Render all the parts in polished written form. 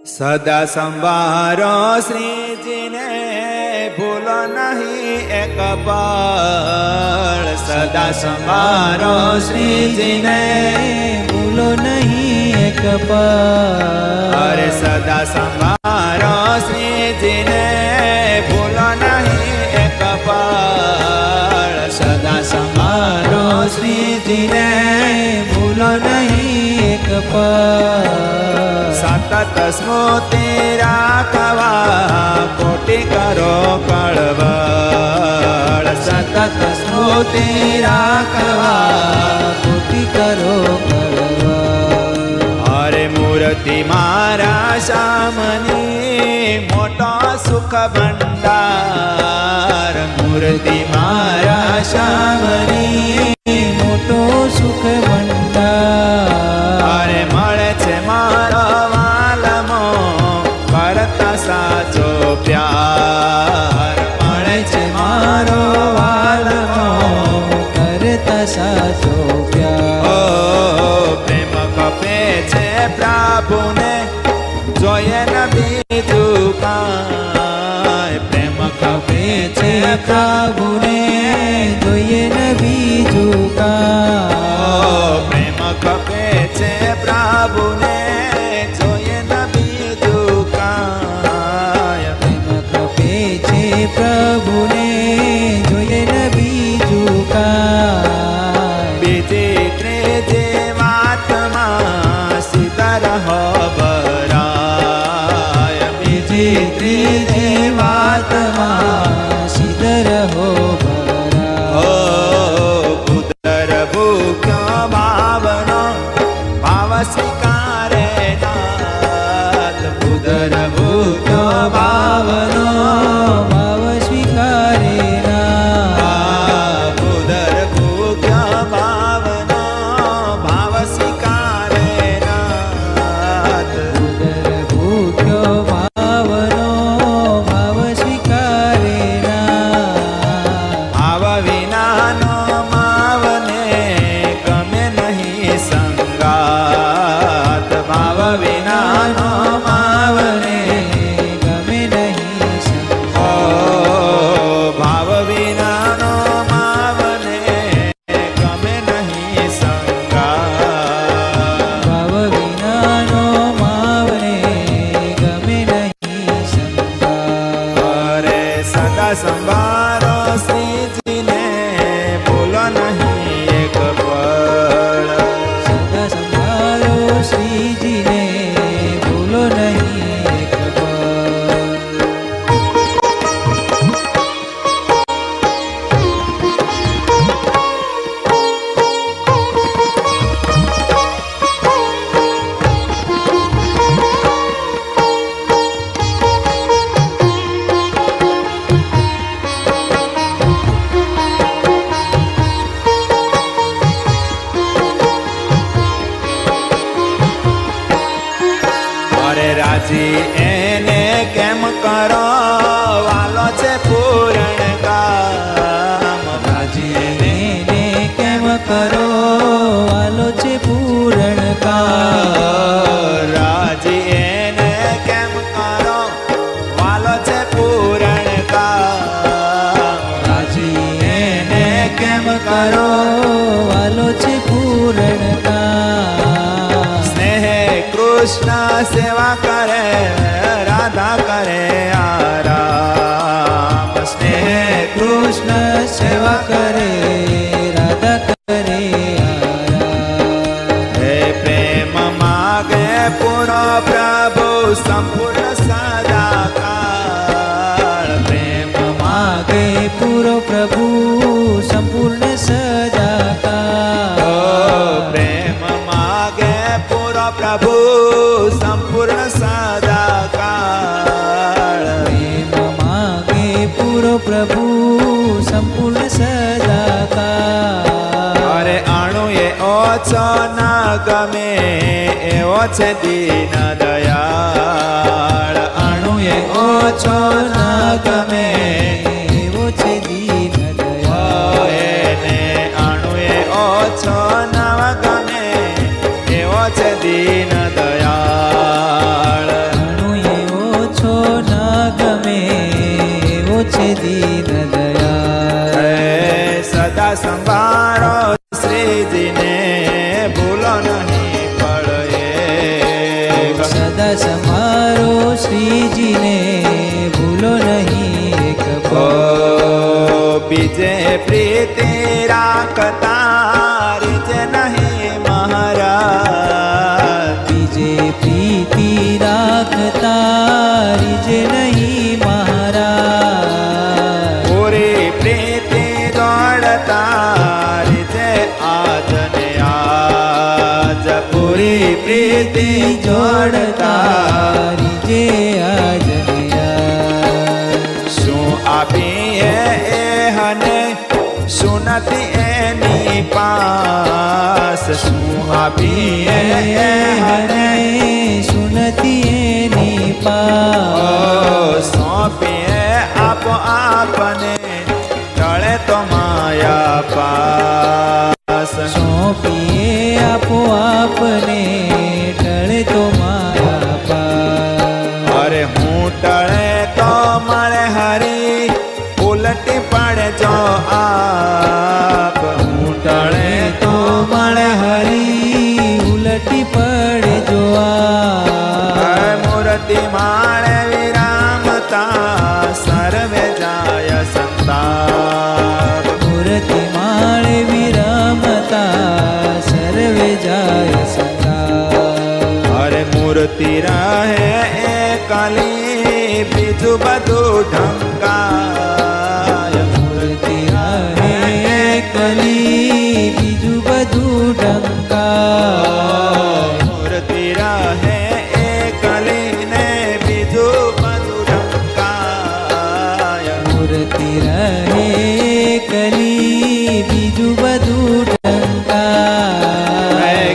સદા સંભારો શ્રીજીને ભૂલો નહીં એક પળ. સદા સંભારો શ્રીજીને ભૂલો નહીં એક પળ. અરે સદા સંભારો શ્રીજીને ભૂલો નહીં એક પળ. સદા સંભારો શ્રીજીને ભૂલો નહીં એક પળ. સતત સ્મૃતિ રાખવા કોટી કરો કળવળ. સતત સ્મૃતિ રાખવા કોટી કરો કળવળ. હરે મૂર્તિ મારા શામની મોટો સુખ ભંડાર. મૂર્તિ મારા શામની મોટો સુખ ભંડાર. અરે મળે છે મારો વાલમો કરતા સાચો પ્યાર. મળે છે મારો વાલમો કરતા સાચો પ્યાર. ઓ પ્રેમ કપે છે પ્રભુને જોઈએ ન બીજું કાંઈ. પ્રેમ કપે છે પ્રભુને જોઈએ ન બીજું કાંઈ. પ્રેમ કપે છે પ્રભુને જોઈએ ન બીજું કાંઈ. પ્રેમ કપે છે પ્રભુને જોઈએ ન બીજું કાંઈ. બીજી ત્રીજી વાતમાં સીધા રહો બરાય. બીજી ત્રીજી વાતમાં સિદ્ધ રહો ભરા. ઓ ઉદર ભૂખ્યો ભાવનો ભાવ સ્વીકારે નાથ. ઉદર ભૂખ્યો ભાવનો ભાવ સ્વીકારે ના. ઉદર ભૂખ્યો ભાવનો ભાવ સ્વીકારે નાથ. ઉદર ભૂખ્યો ભાવનો ભાવ સ્વીકારે ના. ભાવ વિનાનો માવને ગમે નહીં સંગાત. ભાવ વિનાનો માવને ગમે નહીં ઓ ભાવ વિનાનો માવને ગમે નહીં સંગાત. ભાવ વિનાનો માવને ગમે નહીં સંગાત. અરે સદા સંભારો શ્રીજીને ભૂલો નહીં એક પળ. સદા સંભાળો શ્રીજીને ભૂલો નહીં એક પળ. અરે રાજી એને કેમ કરો વાલો છે પૂરણ કામ. રાજી એને એને કેમ કરો વાલો છે પૂરણ કામ. રાજી એને કેમ કરો વાલો છે પૂરણ કામ. રાજી એને કેમ કરો વાલો છે પૂરણ કામ. સ્નેહ કૃષ્ણ સેવા કરે રાધા કરે આરામ. સ્નેહ કૃષ્ણ સેવા કરે રાધા કરે આરામ. હે પ્રેમ માગે પૂરો પ્રભુ સંપૂર્ણ સદાકાળ. પ્રેમ માગે પૂરો પ્રભુ સંપૂર્ણ ઓ સદાકાળ. પ્રેમ માગે પૂરો પ્રભુ સંપૂર્ણ સદાકાળ. પ્રેમ માગે પૂરો પ્રભુ સંપૂર્ણ સદાકાળ. અરે અણુ એ ઓછો ના ગમે એવો છે દીન દયાળ. અણુ એ ઓછો ના ગમે એવો છે દીન દયાળ. એને અણુ એ ઓછો ના ગમે એવો છે દીન દયાળ. સદા સમારો શ્રીજીને ભૂલો નહીં એક ઓ પળ. બીજે પ્રીતિ રાખતા રીજ નહીં મહારાજ બીજે પ્રીતિ રાખતા રીજ નહીં મહારાજ. પૂરી પ્રીતિ દોડતા રીજે આજ ને આજ પૂરી પ્રીતિ જોડતા રીજે આજને આજ. શું આપીએ એ હને સુનતી એની પાસ શું આપીએ એ હને સુનતી એની ઓ પાસ. સોંપીએ આપો આપને ટળે તો માયા પાસ સોંપીએ આપો આપને ટળે તો માયા પાસ. અરે હું ટળે તો મળે હરી ઉલટી પડે જો આપ હું ટળે તો મળે હરી ઉલટી પડે જો આ. મૂર્તિ માળે વિરામતા સર્વે જાય સંતાપ મૂર્તિ માળે વિરામતા સર્વે જાય સંતાપ. અરે મૂર્તિ રહે એકલી બીજું બધું ઢંકાય મૂર્તિ રહે એકલી બીજું બધું ઢંકાય. મૂર્તિ રહે એકલી ને બીજું બધું ઢંકાય મૂર્તિ રહે એકલી બીજું બધું ઢંકાય.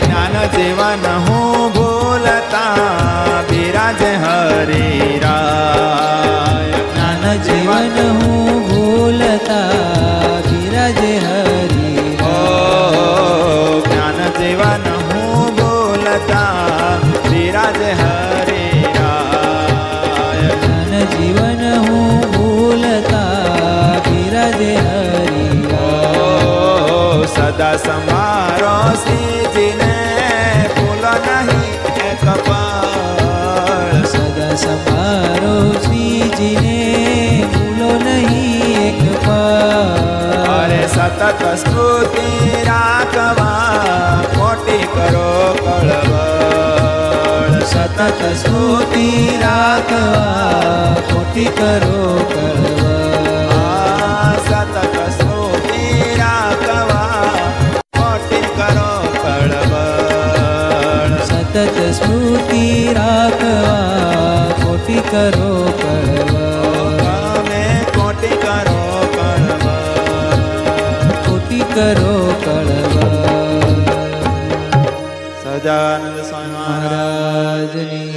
જ્ઞાન જીવન હું ભૂલતા બિરાજે હરી રાય જ્ઞાન જીવન હું ભૂલતા બિરાજે હરી ઓ જ્ઞાન જીવન હું ભૂલતા બિરાજે હરી રાય જ્ઞાન જીવન હું ભૂલતા બિરાજે હરી રાય. સદા સમારો શ્રીજીને ભૂલો નહીં એક પળ સદા સંભારો શ્રીજીને ભૂલો નહીં એક પળ. અરે સતત સ્તુતિ રાખવા ખોટી કરો કળવળ સતત સ્તુતિ રાખવા ખોટી કરો કળવળ. સતત સ્તુતિ રાખવા ખોટી કરો કળવળ સતત સ્મૃતિ રાખવા ખોટી કરો કળવળ. તમે ખોટી કરો કળવળ ખોટી કરો કળવળ. સહજાનંદ સ્વામી મહારાજ મહારાજની